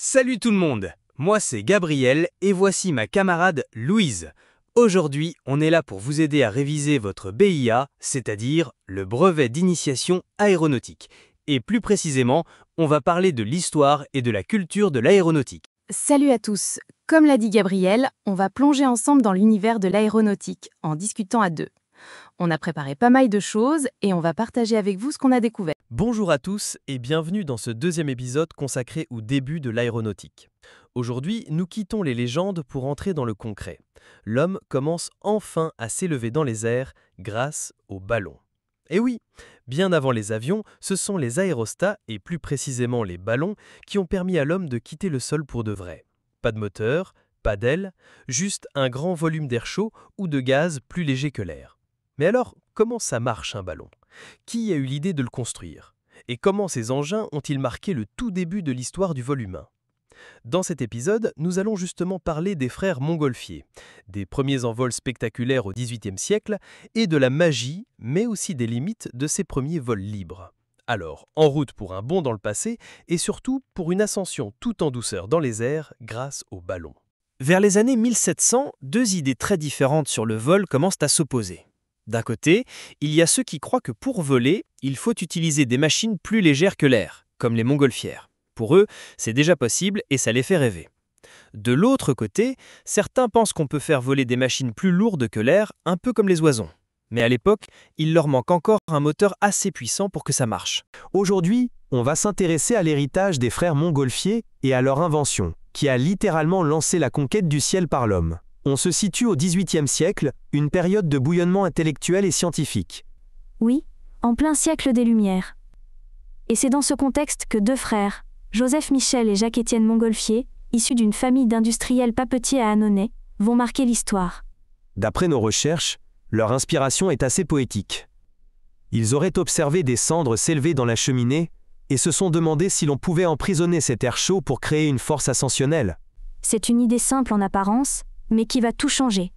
Salut tout le monde, moi c'est Gabriel et voici ma camarade Louise. Aujourd'hui, on est là pour vous aider à réviser votre BIA, c'est-à-dire le brevet d'initiation aéronautique. Et plus précisément, on va parler de l'histoire et de la culture de l'aéronautique. Salut à tous. Comme l'a dit Gabriel, on va plonger ensemble dans l'univers de l'aéronautique en discutant à deux. On a préparé pas mal de choses et on va partager avec vous ce qu'on a découvert. Bonjour à tous et bienvenue dans ce deuxième épisode consacré au début de l'aéronautique. Aujourd'hui, nous quittons les légendes pour entrer dans le concret. L'homme commence enfin à s'élever dans les airs grâce aux ballons. Et oui, bien avant les avions, ce sont les aérostats, et plus précisément les ballons, qui ont permis à l'homme de quitter le sol pour de vrai. Pas de moteur, pas d'aile, juste un grand volume d'air chaud ou de gaz plus léger que l'air. Mais alors, comment ça marche un ballon ? Qui a eu l'idée de le construire ? Et comment ces engins ont-ils marqué le tout début de l'histoire du vol humain ? Dans cet épisode, nous allons justement parler des frères Montgolfier, des premiers envols spectaculaires au XVIIIe siècle et de la magie, mais aussi des limites de ces premiers vols libres. Alors, en route pour un bond dans le passé et surtout pour une ascension tout en douceur dans les airs grâce aux ballons. Vers les années 1700, deux idées très différentes sur le vol commencent à s'opposer. D'un côté, il y a ceux qui croient que pour voler, il faut utiliser des machines plus légères que l'air, comme les montgolfières. Pour eux, c'est déjà possible et ça les fait rêver. De l'autre côté, certains pensent qu'on peut faire voler des machines plus lourdes que l'air, un peu comme les oiseaux. Mais à l'époque, il leur manque encore un moteur assez puissant pour que ça marche. Aujourd'hui, on va s'intéresser à l'héritage des frères Montgolfier et à leur invention, qui a littéralement lancé la conquête du ciel par l'homme. On se situe au XVIIIe siècle, une période de bouillonnement intellectuel et scientifique. Oui, en plein siècle des Lumières. Et c'est dans ce contexte que deux frères, Joseph Michel et Jacques-Étienne Montgolfier, issus d'une famille d'industriels papetiers à Annonay, vont marquer l'histoire. D'après nos recherches, leur inspiration est assez poétique. Ils auraient observé des cendres s'élever dans la cheminée et se sont demandé si l'on pouvait emprisonner cet air chaud pour créer une force ascensionnelle. C'est une idée simple en apparence, mais qui va tout changer.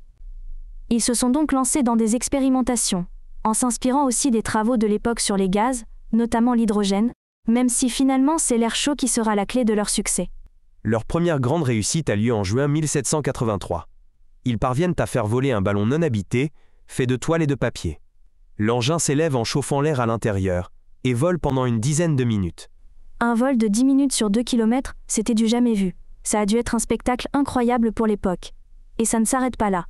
Ils se sont donc lancés dans des expérimentations, en s'inspirant aussi des travaux de l'époque sur les gaz, notamment l'hydrogène, même si finalement c'est l'air chaud qui sera la clé de leur succès. Leur première grande réussite a lieu en juin 1783. Ils parviennent à faire voler un ballon non habité, fait de toile et de papier. L'engin s'élève en chauffant l'air à l'intérieur, et vole pendant une dizaine de minutes. Un vol de 10 minutes sur 2 km, c'était du jamais vu. Ça a dû être un spectacle incroyable pour l'époque. Et ça ne s'arrête pas là.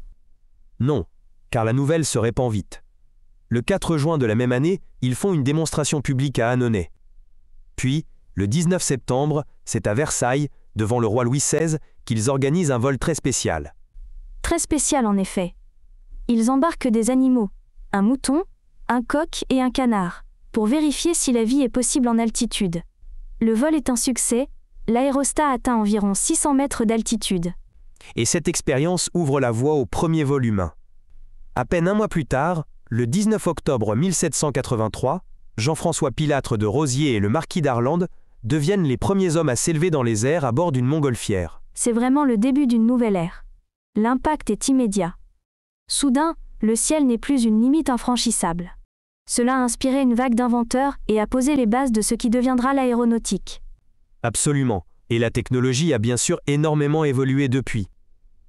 Non, car la nouvelle se répand vite. Le 4 juin de la même année, ils font une démonstration publique à Annonay. Puis, le 19 septembre, c'est à Versailles, devant le roi Louis XVI, qu'ils organisent un vol très spécial. Très spécial en effet. Ils embarquent des animaux, un mouton, un coq et un canard, pour vérifier si la vie est possible en altitude. Le vol est un succès, l'aérostat atteint environ 600 mètres d'altitude. Et cette expérience ouvre la voie au premier vol humain. À peine un mois plus tard, le 19 octobre 1783, Jean-François Pilâtre de Rosiers et le marquis d'Arlandes deviennent les premiers hommes à s'élever dans les airs à bord d'une montgolfière. C'est vraiment le début d'une nouvelle ère. L'impact est immédiat. Soudain, le ciel n'est plus une limite infranchissable. Cela a inspiré une vague d'inventeurs et a posé les bases de ce qui deviendra l'aéronautique. Absolument. Et la technologie a bien sûr énormément évolué depuis.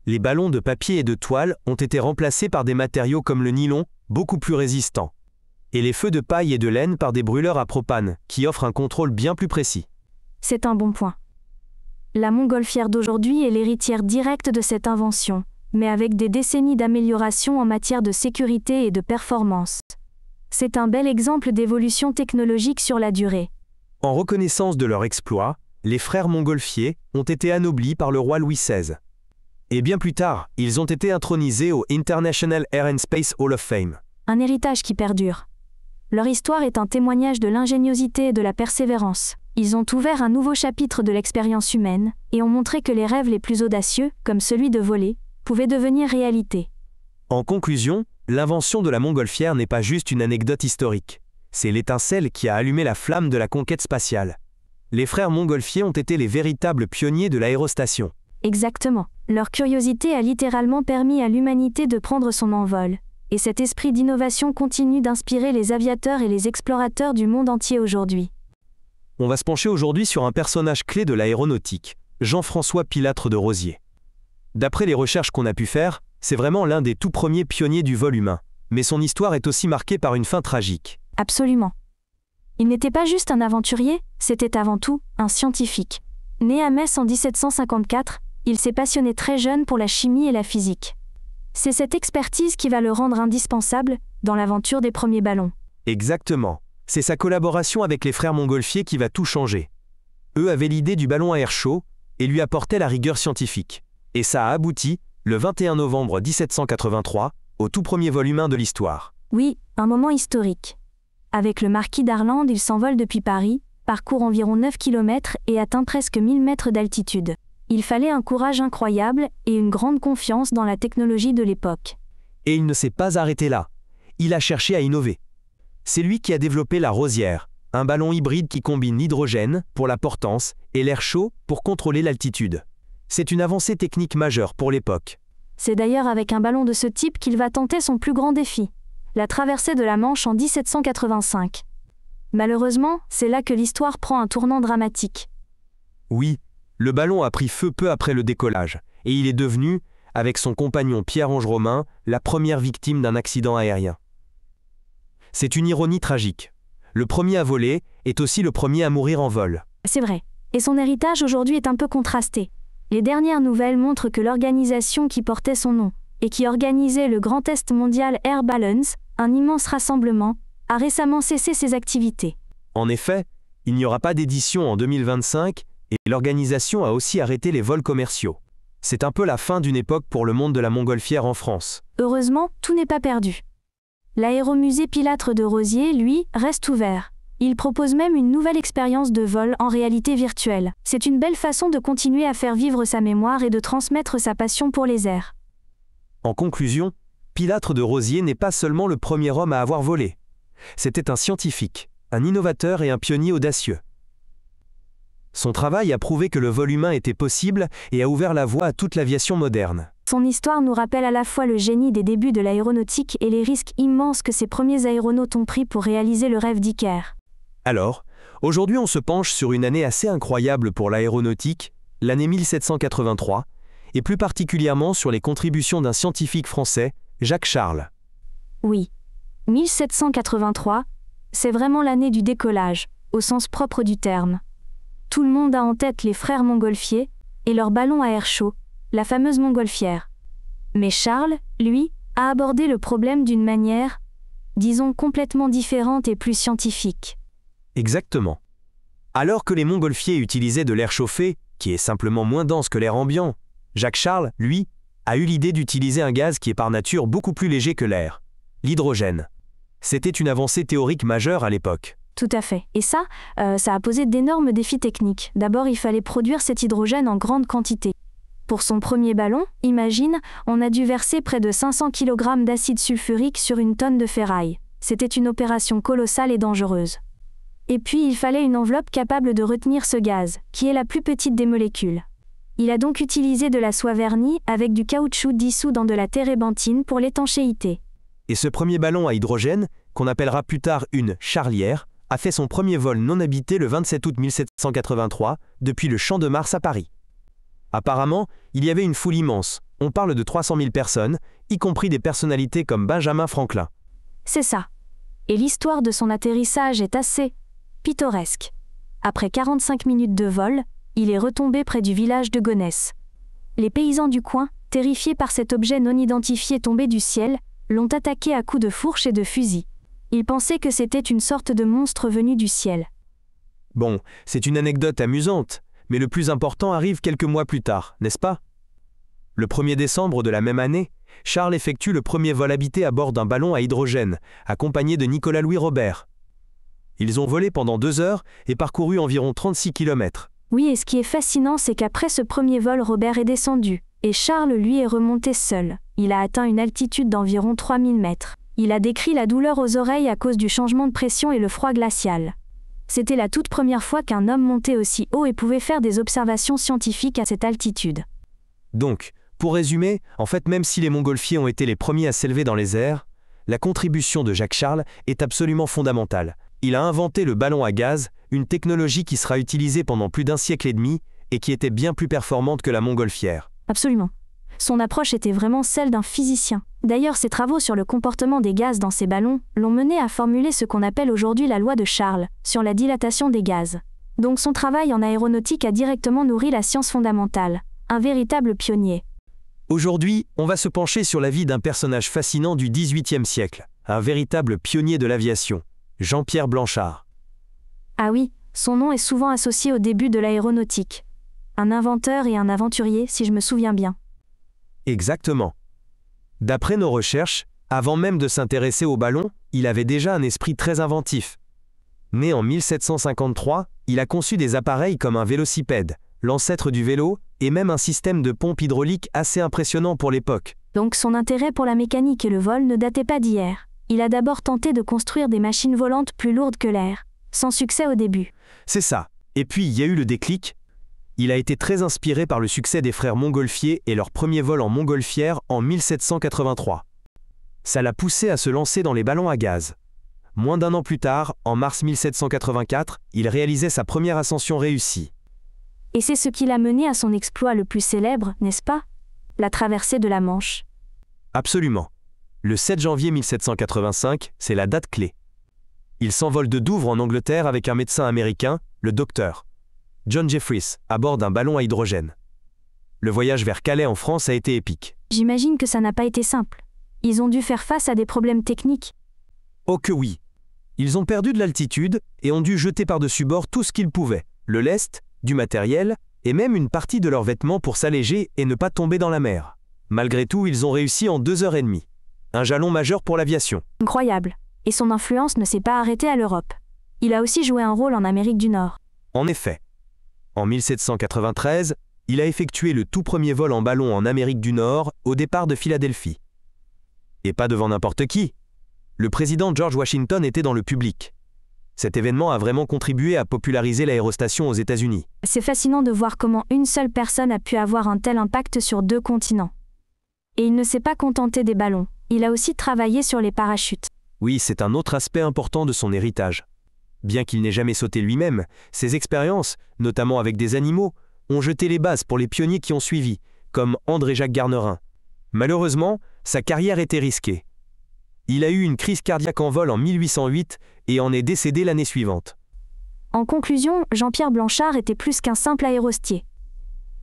Les ballons de papier et de toile ont été remplacés par des matériaux comme le nylon, beaucoup plus résistants. Et les feux de paille et de laine par des brûleurs à propane, qui offrent un contrôle bien plus précis. C'est un bon point. La montgolfière d'aujourd'hui est l'héritière directe de cette invention, mais avec des décennies d'amélioration en matière de sécurité et de performance. C'est un bel exemple d'évolution technologique sur la durée. En reconnaissance de leur exploit, les frères Montgolfier ont été anoblis par le roi Louis XVI. Et bien plus tard, ils ont été intronisés au International Air and Space Hall of Fame. Un héritage qui perdure. Leur histoire est un témoignage de l'ingéniosité et de la persévérance. Ils ont ouvert un nouveau chapitre de l'expérience humaine et ont montré que les rêves les plus audacieux, comme celui de voler, pouvaient devenir réalité. En conclusion, l'invention de la montgolfière n'est pas juste une anecdote historique. C'est l'étincelle qui a allumé la flamme de la conquête spatiale. Les frères Montgolfier ont été les véritables pionniers de l'aérostation. Exactement. Leur curiosité a littéralement permis à l'humanité de prendre son envol. Et cet esprit d'innovation continue d'inspirer les aviateurs et les explorateurs du monde entier aujourd'hui. On va se pencher aujourd'hui sur un personnage clé de l'aéronautique, Jean-François Pilâtre de Rozier. D'après les recherches qu'on a pu faire, c'est vraiment l'un des tout premiers pionniers du vol humain. Mais son histoire est aussi marquée par une fin tragique. Absolument. Il n'était pas juste un aventurier, c'était avant tout un scientifique. Né à Metz en 1754, il s'est passionné très jeune pour la chimie et la physique. C'est cette expertise qui va le rendre indispensable dans l'aventure des premiers ballons. Exactement. C'est sa collaboration avec les frères Montgolfier qui va tout changer. Eux avaient l'idée du ballon à air chaud et lui apportaient la rigueur scientifique. Et ça a abouti, le 21 novembre 1783, au tout premier vol humain de l'histoire. Oui, un moment historique. Avec le marquis d'Arlande, il s'envole depuis Paris, parcourt environ 9 km et atteint presque 1000 mètres d'altitude. Il fallait un courage incroyable et une grande confiance dans la technologie de l'époque. Et il ne s'est pas arrêté là. Il a cherché à innover. C'est lui qui a développé la Rosière, un ballon hybride qui combine l'hydrogène, pour la portance, et l'air chaud, pour contrôler l'altitude. C'est une avancée technique majeure pour l'époque. C'est d'ailleurs avec un ballon de ce type qu'il va tenter son plus grand défi, la traversée de la Manche en 1785. Malheureusement, c'est là que l'histoire prend un tournant dramatique. Oui, le ballon a pris feu peu après le décollage, et il est devenu, avec son compagnon Pierre-Ange Romain, la première victime d'un accident aérien. C'est une ironie tragique. Le premier à voler est aussi le premier à mourir en vol. C'est vrai. Et son héritage aujourd'hui est un peu contrasté. Les dernières nouvelles montrent que l'organisation qui portait son nom, et qui organisait le Grand Test mondial Air Balance, un immense rassemblement, a récemment cessé ses activités. En effet, il n'y aura pas d'édition en 2025, et l'organisation a aussi arrêté les vols commerciaux. C'est un peu la fin d'une époque pour le monde de la montgolfière en France. Heureusement, tout n'est pas perdu. L'aéromusée Pilâtre de Rozier, lui, reste ouvert. Il propose même une nouvelle expérience de vol en réalité virtuelle. C'est une belle façon de continuer à faire vivre sa mémoire et de transmettre sa passion pour les airs. En conclusion, Pilâtre de Rozier n'est pas seulement le premier homme à avoir volé. C'était un scientifique, un innovateur et un pionnier audacieux. Son travail a prouvé que le vol humain était possible et a ouvert la voie à toute l'aviation moderne. Son histoire nous rappelle à la fois le génie des débuts de l'aéronautique et les risques immenses que ces premiers aéronautes ont pris pour réaliser le rêve d'Iker. Alors, aujourd'hui on se penche sur une année assez incroyable pour l'aéronautique, l'année 1783, et plus particulièrement sur les contributions d'un scientifique français, Jacques Charles. Oui, 1783, c'est vraiment l'année du décollage, au sens propre du terme. Tout le monde a en tête les frères Montgolfier et leur ballon à air chaud, la fameuse montgolfière. Mais Charles, lui, a abordé le problème d'une manière, disons, complètement différente et plus scientifique. Exactement. Alors que les montgolfiers utilisaient de l'air chauffé, qui est simplement moins dense que l'air ambiant, Jacques Charles, lui, a eu l'idée d'utiliser un gaz qui est par nature beaucoup plus léger que l'air, l'hydrogène. C'était une avancée théorique majeure à l'époque. Tout à fait. Et ça a posé d'énormes défis techniques. D'abord, il fallait produire cet hydrogène en grande quantité. Pour son premier ballon, imagine, on a dû verser près de 500 kg d'acide sulfurique sur une tonne de ferraille. C'était une opération colossale et dangereuse. Et puis, il fallait une enveloppe capable de retenir ce gaz, qui est la plus petite des molécules. Il a donc utilisé de la soie vernie avec du caoutchouc dissous dans de la térébenthine pour l'étanchéité. Et ce premier ballon à hydrogène, qu'on appellera plus tard une charlière, a fait son premier vol non habité le 27 août 1783, depuis le Champ de Mars à Paris. Apparemment, il y avait une foule immense, on parle de 300 000 personnes, y compris des personnalités comme Benjamin Franklin. C'est ça. Et l'histoire de son atterrissage est assez pittoresque. Après 45 minutes de vol, il est retombé près du village de Gonesse. Les paysans du coin, terrifiés par cet objet non identifié tombé du ciel, l'ont attaqué à coups de fourche et de fusil. Ils pensaient que c'était une sorte de monstre venu du ciel. Bon, c'est une anecdote amusante, mais le plus important arrive quelques mois plus tard, n'est-ce pas? Le 1er décembre de la même année, Charles effectue le premier vol habité à bord d'un ballon à hydrogène, accompagné de Nicolas-Louis Robert. Ils ont volé pendant 2 heures et parcouru environ 36 km. Oui, et ce qui est fascinant, c'est qu'après ce premier vol, Robert est descendu, et Charles, lui, est remonté seul. Il a atteint une altitude d'environ 3000 mètres. Il a décrit la douleur aux oreilles à cause du changement de pression et le froid glacial. C'était la toute première fois qu'un homme montait aussi haut et pouvait faire des observations scientifiques à cette altitude. Donc, pour résumer, en fait, même si les montgolfiers ont été les premiers à s'élever dans les airs, la contribution de Jacques Charles est absolument fondamentale. Il a inventé le ballon à gaz, une technologie qui sera utilisée pendant plus d'1 siècle et demi, et qui était bien plus performante que la montgolfière. Absolument. Son approche était vraiment celle d'un physicien. D'ailleurs, ses travaux sur le comportement des gaz dans ces ballons l'ont mené à formuler ce qu'on appelle aujourd'hui la loi de Charles, sur la dilatation des gaz. Donc son travail en aéronautique a directement nourri la science fondamentale. Un véritable pionnier. Aujourd'hui, on va se pencher sur la vie d'un personnage fascinant du XVIIIe siècle, un véritable pionnier de l'aviation, Jean-Pierre Blanchard. Ah oui, son nom est souvent associé au début de l'aéronautique. Un inventeur et un aventurier, si je me souviens bien. Exactement. D'après nos recherches, avant même de s'intéresser au ballon, il avait déjà un esprit très inventif. Né en 1753, il a conçu des appareils comme un vélocipède, l'ancêtre du vélo, et même un système de pompe hydraulique assez impressionnant pour l'époque. Donc son intérêt pour la mécanique et le vol ne datait pas d'hier. Il a d'abord tenté de construire des machines volantes plus lourdes que l'air, sans succès au début. C'est ça. Et puis il y a eu le déclic. Il a été très inspiré par le succès des frères Montgolfier et leur premier vol en montgolfière en 1783. Ça l'a poussé à se lancer dans les ballons à gaz. Moins d'un an plus tard, en mars 1784, il réalisait sa première ascension réussie. Et c'est ce qui l'a mené à son exploit le plus célèbre, n'est-ce pas? La traversée de la Manche. Absolument. Le 7 janvier 1785, c'est la date clé. Il s'envole de Douvres en Angleterre avec un médecin américain, le docteur John Jeffries, à bord d'un ballon à hydrogène. Le voyage vers Calais en France a été épique. J'imagine que ça n'a pas été simple. Ils ont dû faire face à des problèmes techniques. Oh que oui. Ils ont perdu de l'altitude et ont dû jeter par-dessus bord tout ce qu'ils pouvaient, le lest, du matériel, et même une partie de leurs vêtements pour s'alléger et ne pas tomber dans la mer. Malgré tout, ils ont réussi en 2h30. Un jalon majeur pour l'aviation. Incroyable. Et son influence ne s'est pas arrêtée à l'Europe. Il a aussi joué un rôle en Amérique du Nord. En effet. En 1793, il a effectué le tout premier vol en ballon en Amérique du Nord, au départ de Philadelphie. Et pas devant n'importe qui. Le président George Washington était dans le public. Cet événement a vraiment contribué à populariser l'aérostation aux États-Unis. C'est fascinant de voir comment une seule personne a pu avoir un tel impact sur 2 continents. Et il ne s'est pas contenté des ballons, il a aussi travaillé sur les parachutes. Oui, c'est un autre aspect important de son héritage. Bien qu'il n'ait jamais sauté lui-même, ses expériences, notamment avec des animaux, ont jeté les bases pour les pionniers qui ont suivi, comme André-Jacques Garnerin. Malheureusement, sa carrière était risquée. Il a eu une crise cardiaque en vol en 1808 et en est décédé l'année suivante. En conclusion, Jean-Pierre Blanchard était plus qu'un simple aérostier.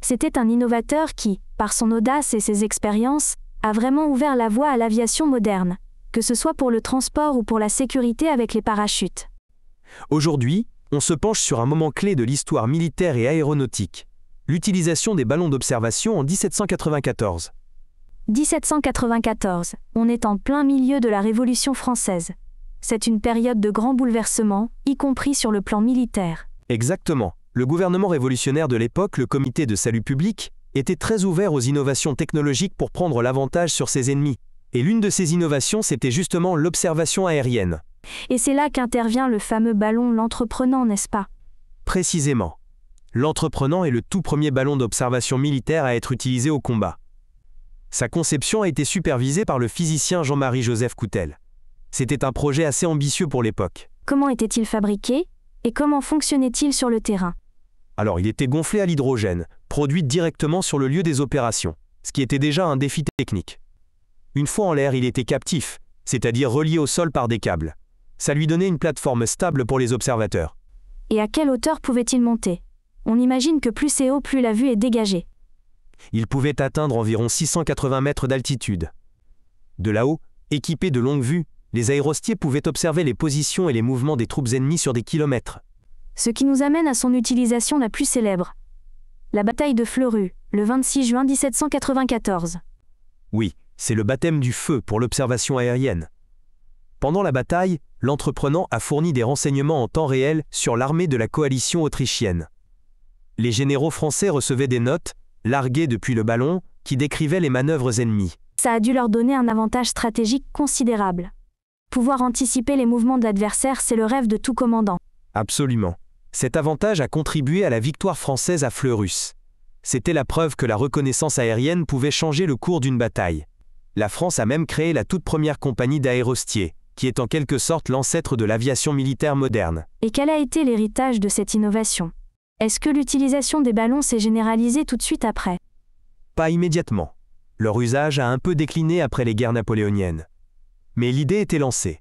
C'était un innovateur qui, par son audace et ses expériences, a vraiment ouvert la voie à l'aviation moderne, que ce soit pour le transport ou pour la sécurité avec les parachutes. Aujourd'hui, on se penche sur un moment clé de l'histoire militaire et aéronautique, l'utilisation des ballons d'observation en 1794. 1794, on est en plein milieu de la Révolution française. C'est une période de grands bouleversements, y compris sur le plan militaire. Exactement. Le gouvernement révolutionnaire de l'époque, le Comité de salut public, était très ouvert aux innovations technologiques pour prendre l'avantage sur ses ennemis. Et l'une de ces innovations, c'était justement l'observation aérienne. Et c'est là qu'intervient le fameux ballon l'Entreprenant, n'est-ce pas? Précisément. L'Entreprenant est le tout premier ballon d'observation militaire à être utilisé au combat. Sa conception a été supervisée par le physicien Jean-Marie-Joseph Coutel. C'était un projet assez ambitieux pour l'époque. Comment était-il fabriqué? Et comment fonctionnait-il sur le terrain? Alors, il était gonflé à l'hydrogène, produit directement sur le lieu des opérations, ce qui était déjà un défi technique. Une fois en l'air, il était captif, c'est-à-dire relié au sol par des câbles. Ça lui donnait une plateforme stable pour les observateurs. Et à quelle hauteur pouvait-il monter? On imagine que plus c'est haut, plus la vue est dégagée. Il pouvait atteindre environ 680 mètres d'altitude. De là-haut, équipés de longues vues, les aérostiers pouvaient observer les positions et les mouvements des troupes ennemies sur des kilomètres. Ce qui nous amène à son utilisation la plus célèbre. La bataille de Fleurus, le 26 juin 1794. Oui, c'est le baptême du feu pour l'observation aérienne. Pendant la bataille, l'Entreprenant a fourni des renseignements en temps réel sur l'armée de la coalition autrichienne. Les généraux français recevaient des notes, larguées depuis le ballon, qui décrivaient les manœuvres ennemies. Ça a dû leur donner un avantage stratégique considérable. Pouvoir anticiper les mouvements de l'adversaire, c'est le rêve de tout commandant. Absolument. Cet avantage a contribué à la victoire française à Fleurus. C'était la preuve que la reconnaissance aérienne pouvait changer le cours d'une bataille. La France a même créé la toute première compagnie d'aérostiers, qui est en quelque sorte l'ancêtre de l'aviation militaire moderne. Et quel a été l'héritage de cette innovation? Est-ce que l'utilisation des ballons s'est généralisée tout de suite après? Pas immédiatement. Leur usage a un peu décliné après les guerres napoléoniennes. Mais l'idée était lancée.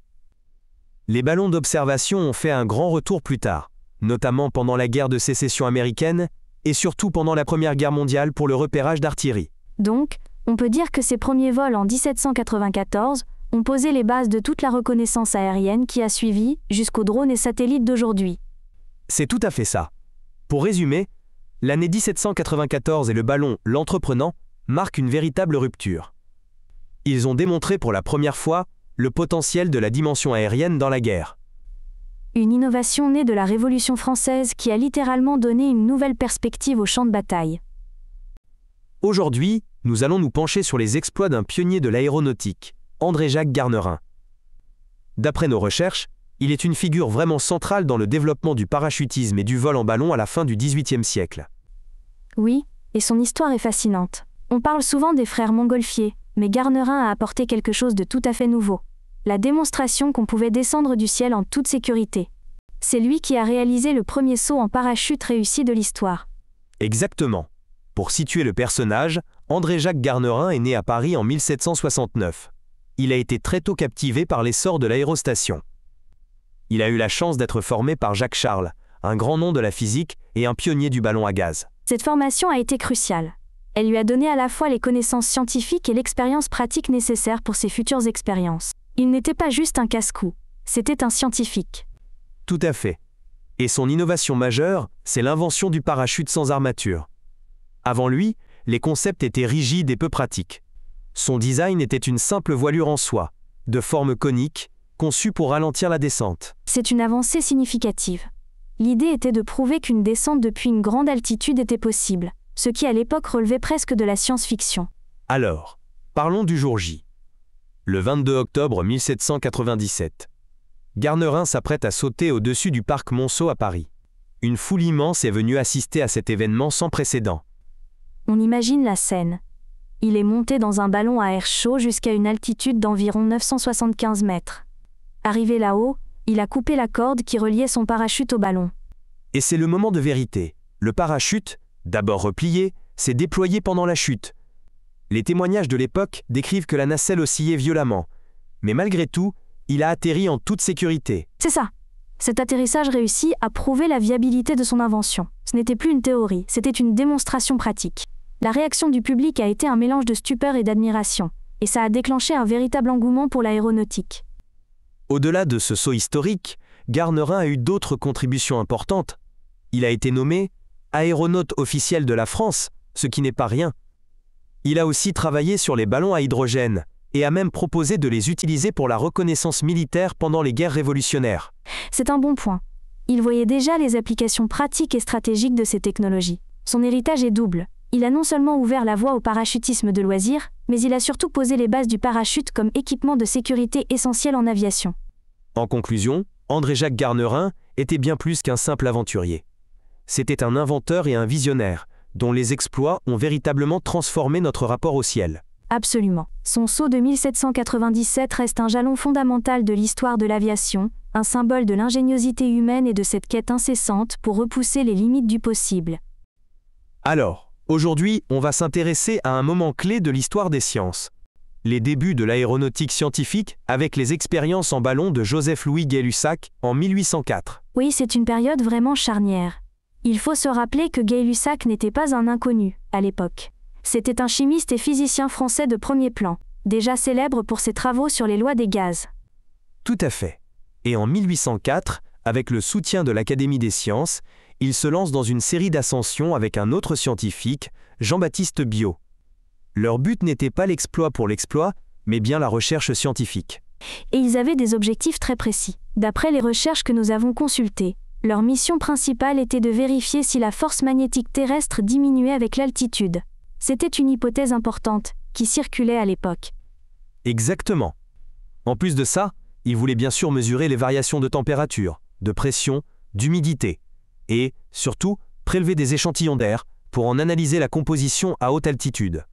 Les ballons d'observation ont fait un grand retour plus tard, notamment pendant la guerre de sécession américaine et surtout pendant la Première Guerre mondiale pour le repérage d'artillerie. Donc, on peut dire que ces premiers vols en 1794 ont posé les bases de toute la reconnaissance aérienne qui a suivi jusqu'aux drones et satellites d'aujourd'hui. C'est tout à fait ça. Pour résumer, l'année 1794 et le ballon L'Entreprenant marquent une véritable rupture. Ils ont démontré pour la première fois le potentiel de la dimension aérienne dans la guerre. Une innovation née de la Révolution française qui a littéralement donné une nouvelle perspective au champ de bataille. Aujourd'hui, nous allons nous pencher sur les exploits d'un pionnier de l'aéronautique, André-Jacques Garnerin. D'après nos recherches, il est une figure vraiment centrale dans le développement du parachutisme et du vol en ballon à la fin du XVIIIe siècle. Oui, et son histoire est fascinante. On parle souvent des frères Montgolfier, mais Garnerin a apporté quelque chose de tout à fait nouveau. La démonstration qu'on pouvait descendre du ciel en toute sécurité. C'est lui qui a réalisé le premier saut en parachute réussi de l'histoire. Exactement. Pour situer le personnage, André-Jacques Garnerin est né à Paris en 1769. Il a été très tôt captivé par l'essor de l'aérostation. Il a eu la chance d'être formé par Jacques Charles, un grand nom de la physique et un pionnier du ballon à gaz. Cette formation a été cruciale. Elle lui a donné à la fois les connaissances scientifiques et l'expérience pratique nécessaires pour ses futures expériences. Il n'était pas juste un casse-cou, c'était un scientifique. Tout à fait. Et son innovation majeure, c'est l'invention du parachute sans armature. Avant lui, les concepts étaient rigides et peu pratiques. Son design était une simple voilure en soie, de forme conique, conçue pour ralentir la descente. C'est une avancée significative. L'idée était de prouver qu'une descente depuis une grande altitude était possible, ce qui à l'époque relevait presque de la science-fiction. Alors, parlons du jour J. Le 22 octobre 1797. Garnerin s'apprête à sauter au-dessus du parc Monceau à Paris. Une foule immense est venue assister à cet événement sans précédent. On imagine la scène. Il est monté dans un ballon à air chaud jusqu'à une altitude d'environ 975 mètres. Arrivé là-haut, il a coupé la corde qui reliait son parachute au ballon. Et c'est le moment de vérité. Le parachute, d'abord replié, s'est déployé pendant la chute. Les témoignages de l'époque décrivent que la nacelle oscillait violemment. Mais malgré tout, il a atterri en toute sécurité. C'est ça. Cet atterrissage réussi a prouvé la viabilité de son invention. Ce n'était plus une théorie, c'était une démonstration pratique. La réaction du public a été un mélange de stupeur et d'admiration, et ça a déclenché un véritable engouement pour l'aéronautique. Au-delà de ce saut historique, Garnerin a eu d'autres contributions importantes. Il a été nommé aéronaute officiel de la France, ce qui n'est pas rien. Il a aussi travaillé sur les ballons à hydrogène, et a même proposé de les utiliser pour la reconnaissance militaire pendant les guerres révolutionnaires. C'est un bon point. Il voyait déjà les applications pratiques et stratégiques de ces technologies. Son héritage est double. Il a non seulement ouvert la voie au parachutisme de loisirs, mais il a surtout posé les bases du parachute comme équipement de sécurité essentiel en aviation. En conclusion, André-Jacques Garnerin était bien plus qu'un simple aventurier. C'était un inventeur et un visionnaire, dont les exploits ont véritablement transformé notre rapport au ciel. Absolument. Son saut de 1797 reste un jalon fondamental de l'histoire de l'aviation, un symbole de l'ingéniosité humaine et de cette quête incessante pour repousser les limites du possible. Alors, aujourd'hui, on va s'intéresser à un moment clé de l'histoire des sciences. Les débuts de l'aéronautique scientifique avec les expériences en ballon de Joseph-Louis Gay-Lussac en 1804. Oui, c'est une période vraiment charnière. Il faut se rappeler que Gay-Lussac n'était pas un inconnu, à l'époque. C'était un chimiste et physicien français de premier plan, déjà célèbre pour ses travaux sur les lois des gaz. Tout à fait. Et en 1804, avec le soutien de l'Académie des sciences, il se lance dans une série d'ascensions avec un autre scientifique, Jean-Baptiste Biot. Leur but n'était pas l'exploit pour l'exploit, mais bien la recherche scientifique. Et ils avaient des objectifs très précis. D'après les recherches que nous avons consultées, leur mission principale était de vérifier si la force magnétique terrestre diminuait avec l'altitude. C'était une hypothèse importante, qui circulait à l'époque. Exactement. En plus de ça, ils voulaient bien sûr mesurer les variations de température, de pression, d'humidité, et, surtout, prélever des échantillons d'air pour en analyser la composition à haute altitude.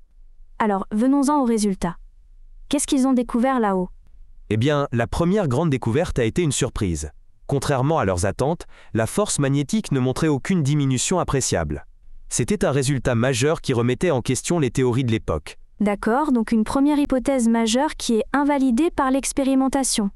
Alors, venons-en aux résultats. Qu'est-ce qu'ils ont découvert là-haut ? Eh bien, la première grande découverte a été une surprise. Contrairement à leurs attentes, la force magnétique ne montrait aucune diminution appréciable. C'était un résultat majeur qui remettait en question les théories de l'époque. D'accord, donc une première hypothèse majeure qui est invalidée par l'expérimentation.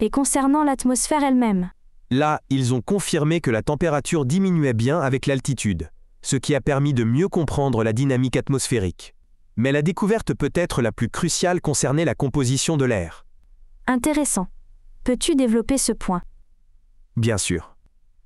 Et concernant l'atmosphère elle-même? Là, ils ont confirmé que la température diminuait bien avec l'altitude, ce qui a permis de mieux comprendre la dynamique atmosphérique. Mais la découverte peut-être la plus cruciale concernait la composition de l'air. Intéressant. Peux-tu développer ce point? Bien sûr.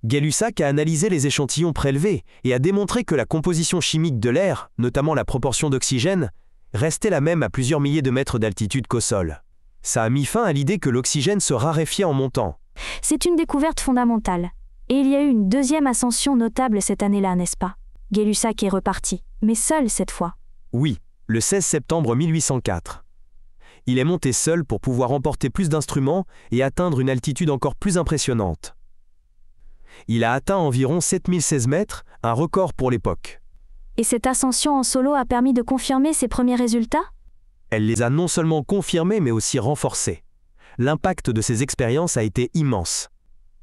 Gay-Lussac a analysé les échantillons prélevés et a démontré que la composition chimique de l'air, notamment la proportion d'oxygène, restait la même à plusieurs milliers de mètres d'altitude qu'au sol. Ça a mis fin à l'idée que l'oxygène se raréfiait en montant. C'est une découverte fondamentale. Et il y a eu une deuxième ascension notable cette année-là, n'est-ce pas? Gay-Lussac est reparti, mais seul cette fois. Oui, le 16 septembre 1804. Il est monté seul pour pouvoir emporter plus d'instruments et atteindre une altitude encore plus impressionnante. Il a atteint environ 7016 mètres, un record pour l'époque. Et cette ascension en solo a permis de confirmer ses premiers résultats? Elle les a non seulement confirmés mais aussi renforcés. L'impact de ces expériences a été immense.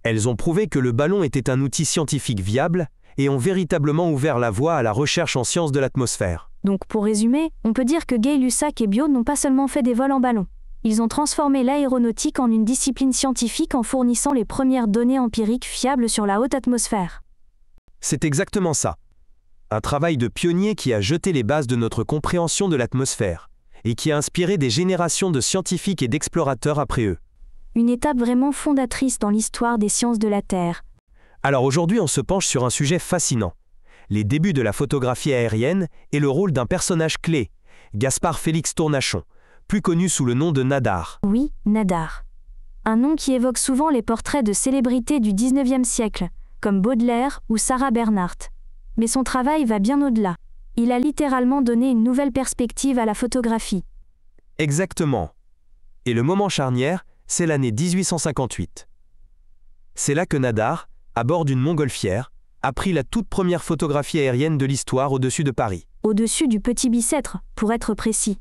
Elles ont prouvé que le ballon était un outil scientifique viable et ont véritablement ouvert la voie à la recherche en sciences de l'atmosphère. Donc pour résumer, on peut dire que Gay-Lussac et Biot n'ont pas seulement fait des vols en ballon. Ils ont transformé l'aéronautique en une discipline scientifique en fournissant les premières données empiriques fiables sur la haute atmosphère. C'est exactement ça. Un travail de pionnier qui a jeté les bases de notre compréhension de l'atmosphère et qui a inspiré des générations de scientifiques et d'explorateurs après eux. Une étape vraiment fondatrice dans l'histoire des sciences de la Terre. Alors aujourd'hui, on se penche sur un sujet fascinant. Les débuts de la photographie aérienne et le rôle d'un personnage clé, Gaspard Félix Tournachon, plus connu sous le nom de Nadar. Oui, Nadar. Un nom qui évoque souvent les portraits de célébrités du XIXe siècle, comme Baudelaire ou Sarah Bernhardt. Mais son travail va bien au-delà. Il a littéralement donné une nouvelle perspective à la photographie. Exactement. Et le moment charnière, c'est l'année 1858. C'est là que Nadar, à bord d'une montgolfière, a pris la toute première photographie aérienne de l'histoire au-dessus de Paris. Au-dessus du Petit Bicêtre, pour être précis.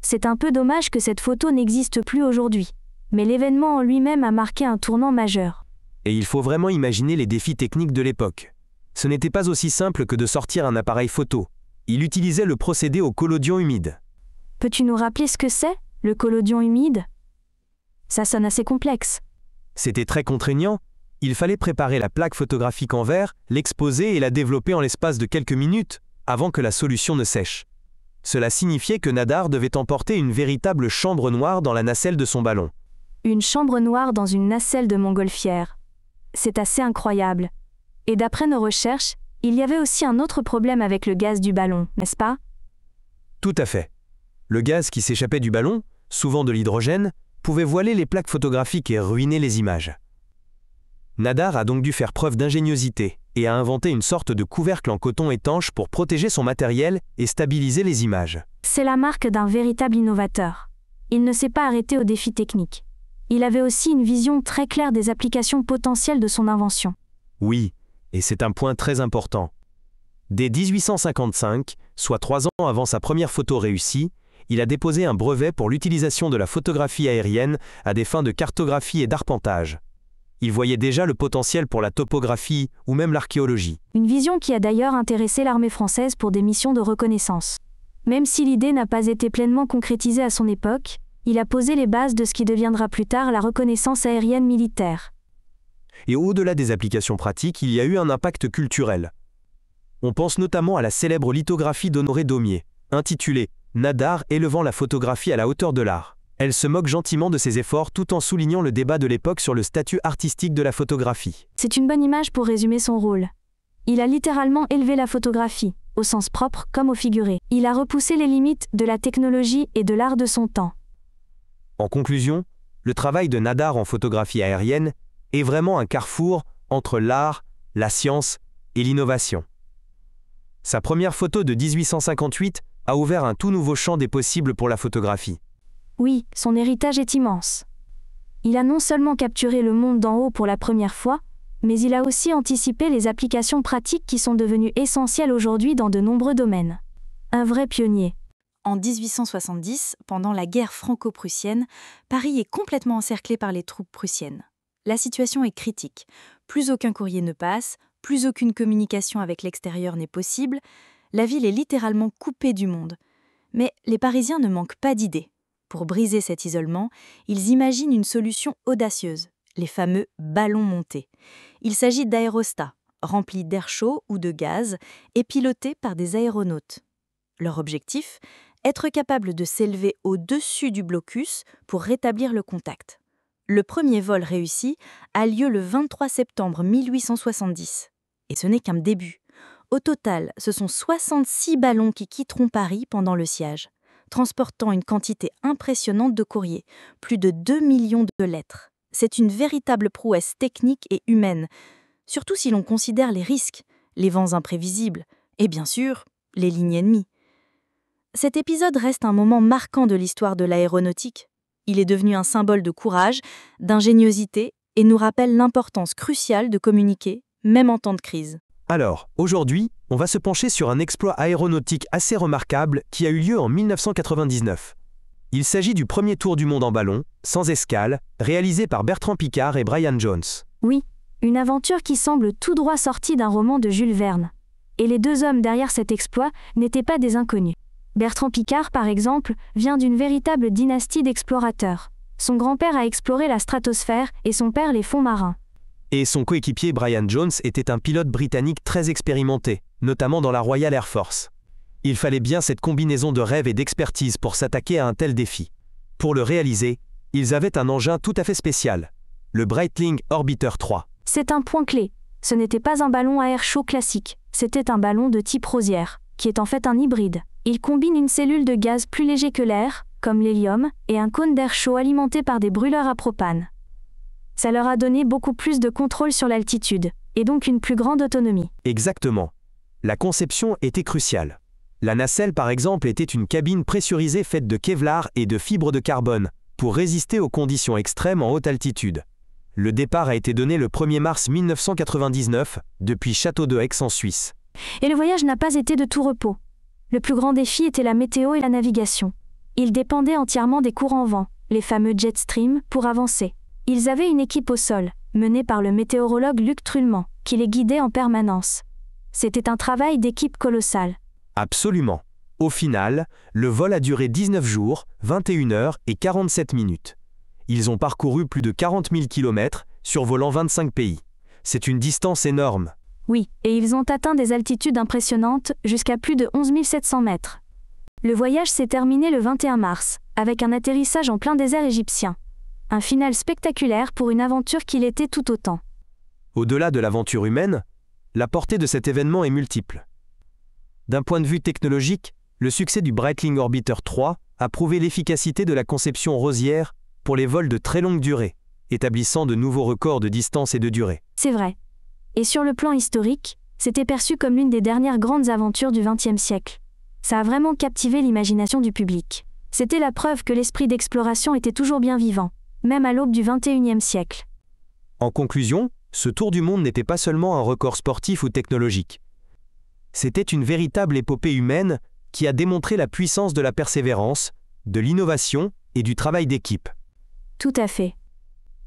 C'est un peu dommage que cette photo n'existe plus aujourd'hui. Mais l'événement en lui-même a marqué un tournant majeur. Et il faut vraiment imaginer les défis techniques de l'époque. Ce n'était pas aussi simple que de sortir un appareil photo. Il utilisait le procédé au collodion humide. Peux-tu nous rappeler ce que c'est, le collodion humide? Ça sonne assez complexe. C'était très contraignant. Il fallait préparer la plaque photographique en verre, l'exposer et la développer en l'espace de quelques minutes, avant que la solution ne sèche. Cela signifiait que Nadar devait emporter une véritable chambre noire dans la nacelle de son ballon. Une chambre noire dans une nacelle de montgolfière. C'est assez incroyable. Et d'après nos recherches, il y avait aussi un autre problème avec le gaz du ballon, n'est-ce pas? Tout à fait. Le gaz qui s'échappait du ballon, souvent de l'hydrogène, pouvait voiler les plaques photographiques et ruiner les images. Nadar a donc dû faire preuve d'ingéniosité et a inventé une sorte de couvercle en coton étanche pour protéger son matériel et stabiliser les images. C'est la marque d'un véritable innovateur. Il ne s'est pas arrêté aux défis techniques. Il avait aussi une vision très claire des applications potentielles de son invention. Oui, et c'est un point très important. Dès 1855, soit 3 ans avant sa première photo réussie, il a déposé un brevet pour l'utilisation de la photographie aérienne à des fins de cartographie et d'arpentage. Il voyait déjà le potentiel pour la topographie ou même l'archéologie. Une vision qui a d'ailleurs intéressé l'armée française pour des missions de reconnaissance. Même si l'idée n'a pas été pleinement concrétisée à son époque, il a posé les bases de ce qui deviendra plus tard la reconnaissance aérienne militaire. Et au-delà des applications pratiques, il y a eu un impact culturel. On pense notamment à la célèbre lithographie d'Honoré Daumier, intitulée « Nadar élevant la photographie à la hauteur de l'art ». Elle se moque gentiment de ses efforts tout en soulignant le débat de l'époque sur le statut artistique de la photographie. C'est une bonne image pour résumer son rôle. Il a littéralement élevé la photographie, au sens propre comme au figuré. Il a repoussé les limites de la technologie et de l'art de son temps. En conclusion, le travail de Nadar en photographie aérienne est vraiment un carrefour entre l'art, la science et l'innovation. Sa première photo de 1858 a ouvert un tout nouveau champ des possibles pour la photographie. Oui, son héritage est immense. Il a non seulement capturé le monde d'en haut pour la première fois, mais il a aussi anticipé les applications pratiques qui sont devenues essentielles aujourd'hui dans de nombreux domaines. Un vrai pionnier. En 1870, pendant la guerre franco-prussienne, Paris est complètement encerclé par les troupes prussiennes. La situation est critique. Plus aucun courrier ne passe, plus aucune communication avec l'extérieur n'est possible. La ville est littéralement coupée du monde. Mais les Parisiens ne manquent pas d'idées. Pour briser cet isolement, ils imaginent une solution audacieuse, les fameux ballons montés. Il s'agit d'aérostats, remplis d'air chaud ou de gaz, et pilotés par des aéronautes. Leur objectif ? Être capable de s'élever au-dessus du blocus pour rétablir le contact. Le premier vol réussi a lieu le 23 septembre 1870. Et ce n'est qu'un début. Au total, ce sont 66 ballons qui quitteront Paris pendant le siège, transportant une quantité impressionnante de courriers, plus de 2 millions de lettres. C'est une véritable prouesse technique et humaine, surtout si l'on considère les risques, les vents imprévisibles et bien sûr, les lignes ennemies. Cet épisode reste un moment marquant de l'histoire de l'aéronautique. Il est devenu un symbole de courage, d'ingéniosité et nous rappelle l'importance cruciale de communiquer, même en temps de crise. Alors, aujourd'hui, on va se pencher sur un exploit aéronautique assez remarquable qui a eu lieu en 1999. Il s'agit du premier tour du monde en ballon, sans escale, réalisé par Bertrand Piccard et Brian Jones. Oui, une aventure qui semble tout droit sortie d'un roman de Jules Verne. Et les deux hommes derrière cet exploit n'étaient pas des inconnus. Bertrand Piccard, par exemple, vient d'une véritable dynastie d'explorateurs. Son grand-père a exploré la stratosphère et son père les fonds marins. Et son coéquipier Brian Jones était un pilote britannique très expérimenté, notamment dans la Royal Air Force. Il fallait bien cette combinaison de rêve et d'expertise pour s'attaquer à un tel défi. Pour le réaliser, ils avaient un engin tout à fait spécial, le Breitling Orbiter 3. C'est un point clé. Ce n'était pas un ballon à air chaud classique, c'était un ballon de type Rosière, qui est en fait un hybride. Il combine une cellule de gaz plus léger que l'air, comme l'hélium, et un cône d'air chaud alimenté par des brûleurs à propane. Ça leur a donné beaucoup plus de contrôle sur l'altitude, et donc une plus grande autonomie. Exactement. La conception était cruciale. La nacelle, par exemple, était une cabine pressurisée faite de Kevlar et de fibres de carbone, pour résister aux conditions extrêmes en haute altitude. Le départ a été donné le 1er mars 1999, depuis Château de Aix en Suisse. Et le voyage n'a pas été de tout repos. Le plus grand défi était la météo et la navigation. Ils dépendaient entièrement des courants vent, les fameux jet stream, pour avancer. Ils avaient une équipe au sol, menée par le météorologue Luc Trullement, qui les guidait en permanence. C'était un travail d'équipe colossal. Absolument. Au final, le vol a duré 19 jours, 21 heures et 47 minutes. Ils ont parcouru plus de 40 000 km, survolant 25 pays. C'est une distance énorme. Oui, et ils ont atteint des altitudes impressionnantes, jusqu'à plus de 11 700 mètres. Le voyage s'est terminé le 21 mars, avec un atterrissage en plein désert égyptien. Un final spectaculaire pour une aventure qui l'était tout autant. Au-delà de l'aventure humaine, la portée de cet événement est multiple. D'un point de vue technologique, le succès du Breitling Orbiter 3 a prouvé l'efficacité de la conception Rosière pour les vols de très longue durée, établissant de nouveaux records de distance et de durée. C'est vrai. Et sur le plan historique, c'était perçu comme l'une des dernières grandes aventures du XXe siècle. Ça a vraiment captivé l'imagination du public. C'était la preuve que l'esprit d'exploration était toujours bien vivant, même à l'aube du XXIe siècle. En conclusion, ce tour du monde n'était pas seulement un record sportif ou technologique. C'était une véritable épopée humaine qui a démontré la puissance de la persévérance, de l'innovation et du travail d'équipe. Tout à fait.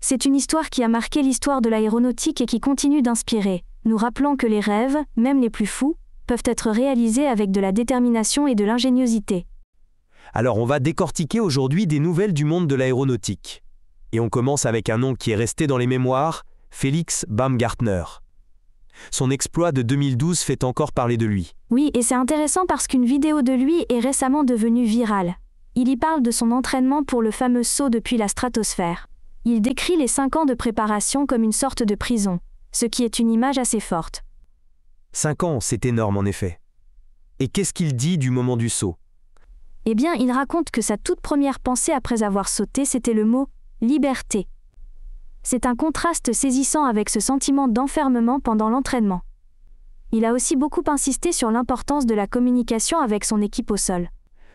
C'est une histoire qui a marqué l'histoire de l'aéronautique et qui continue d'inspirer, nous rappelant que les rêves, même les plus fous, peuvent être réalisés avec de la détermination et de l'ingéniosité. Alors on va décortiquer aujourd'hui des nouvelles du monde de l'aéronautique. Et on commence avec un nom qui est resté dans les mémoires, Felix Baumgartner. Son exploit de 2012 fait encore parler de lui. Oui, et c'est intéressant parce qu'une vidéo de lui est récemment devenue virale. Il y parle de son entraînement pour le fameux saut depuis la stratosphère. Il décrit les 5 ans de préparation comme une sorte de prison, ce qui est une image assez forte. 5 ans, c'est énorme en effet. Et qu'est-ce qu'il dit du moment du saut ? Eh bien, il raconte que sa toute première pensée après avoir sauté, c'était le mot « liberté ». C'est un contraste saisissant avec ce sentiment d'enfermement pendant l'entraînement. Il a aussi beaucoup insisté sur l'importance de la communication avec son équipe au sol.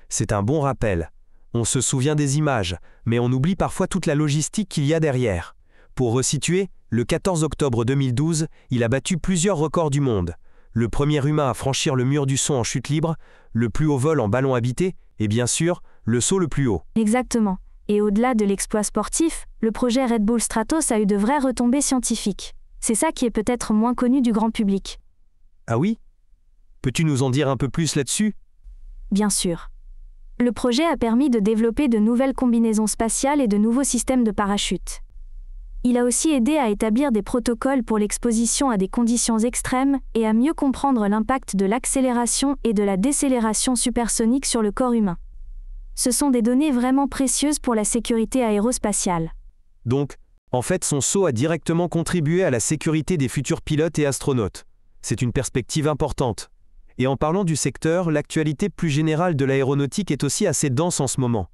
C'est un bon rappel. On se souvient des images, mais on oublie parfois toute la logistique qu'il y a derrière. Pour resituer, le 14 octobre 2012, il a battu plusieurs records du monde. Le premier humain à franchir le mur du son en chute libre, le plus haut vol en ballon habité, et bien sûr, le saut le plus haut. Exactement. Et au-delà de l'exploit sportif, le projet Red Bull Stratos a eu de vraies retombées scientifiques. C'est ça qui est peut-être moins connu du grand public. Ah oui? Peux-tu nous en dire un peu plus là-dessus? Bien sûr. Le projet a permis de développer de nouvelles combinaisons spatiales et de nouveaux systèmes de parachute. Il a aussi aidé à établir des protocoles pour l'exposition à des conditions extrêmes et à mieux comprendre l'impact de l'accélération et de la décélération supersonique sur le corps humain. Ce sont des données vraiment précieuses pour la sécurité aérospatiale. Donc, en fait, son saut a directement contribué à la sécurité des futurs pilotes et astronautes. C'est une perspective importante. Et en parlant du secteur, l'actualité plus générale de l'aéronautique est aussi assez dense en ce moment.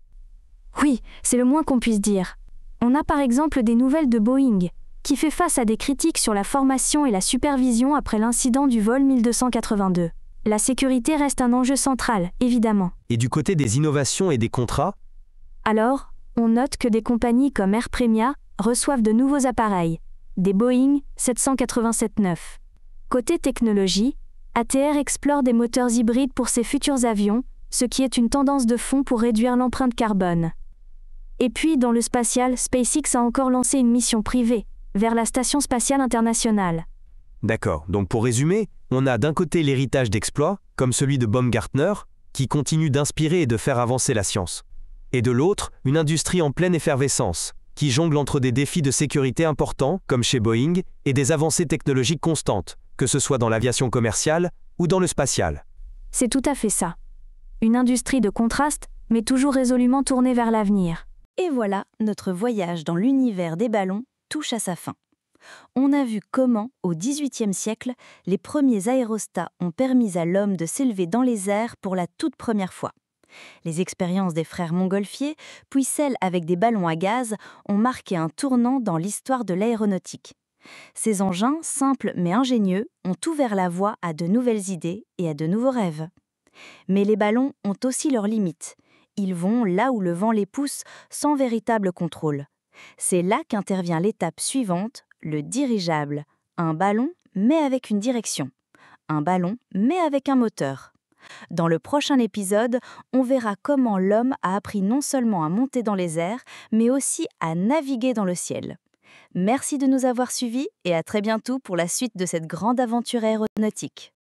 Oui, c'est le moins qu'on puisse dire. On a par exemple des nouvelles de Boeing, qui fait face à des critiques sur la formation et la supervision après l'incident du vol 1282. La sécurité reste un enjeu central, évidemment. Et du côté des innovations et des contrats? Alors, on note que des compagnies comme Air Premia reçoivent de nouveaux appareils, des Boeing 787-9. Côté technologie, ATR explore des moteurs hybrides pour ses futurs avions, ce qui est une tendance de fond pour réduire l'empreinte carbone. Et puis, dans le spatial, SpaceX a encore lancé une mission privée, vers la Station spatiale internationale. D'accord, donc pour résumer, on a d'un côté l'héritage d'exploits, comme celui de Baumgartner, qui continue d'inspirer et de faire avancer la science. Et de l'autre, une industrie en pleine effervescence, qui jongle entre des défis de sécurité importants, comme chez Boeing, et des avancées technologiques constantes, que ce soit dans l'aviation commerciale ou dans le spatial. C'est tout à fait ça. Une industrie de contraste, mais toujours résolument tournée vers l'avenir. Et voilà, notre voyage dans l'univers des ballons touche à sa fin. On a vu comment, au XVIIIe siècle, les premiers aérostats ont permis à l'homme de s'élever dans les airs pour la toute première fois. Les expériences des frères Montgolfier, puis celles avec des ballons à gaz, ont marqué un tournant dans l'histoire de l'aéronautique. Ces engins, simples mais ingénieux, ont ouvert la voie à de nouvelles idées et à de nouveaux rêves. Mais les ballons ont aussi leurs limites. Ils vont là où le vent les pousse, sans véritable contrôle. C'est là qu'intervient l'étape suivante, le dirigeable. Un ballon, mais avec une direction. Un ballon, mais avec un moteur. Dans le prochain épisode, on verra comment l'homme a appris non seulement à monter dans les airs, mais aussi à naviguer dans le ciel. Merci de nous avoir suivis et à très bientôt pour la suite de cette grande aventure aéronautique.